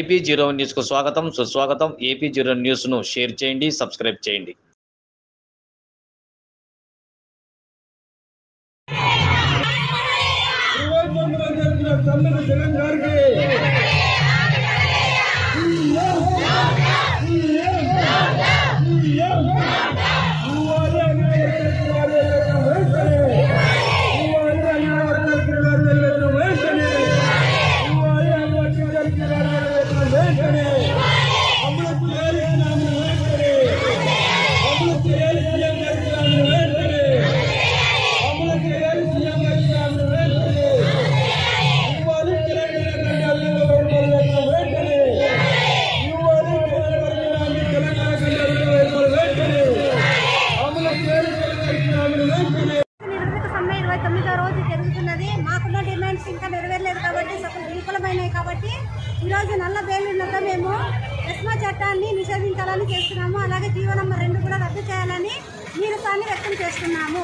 AP zero news కు స్వాగతం సుస్వాగతం. ఏపీ జీరో న్యూస్ ను షేర్ చేయండి, సబ్స్క్రైబ్ చేయండి. రోజు జరుగుతున్నది. మాకున్న డిమాండ్స్ ఇంకా నెరవేరలేదు కాబట్టి విఫలమైనవి కాబట్టి ఈరోజు నల్ల బేలులతో మేము ఎస్మా చట్టాన్ని నిషేధించాలని చేస్తున్నాము. అలాగే జీవో నంబర్ 2 కూడా రద్దు చేయాలని నిరసనని వ్యక్తం చేస్తున్నాము.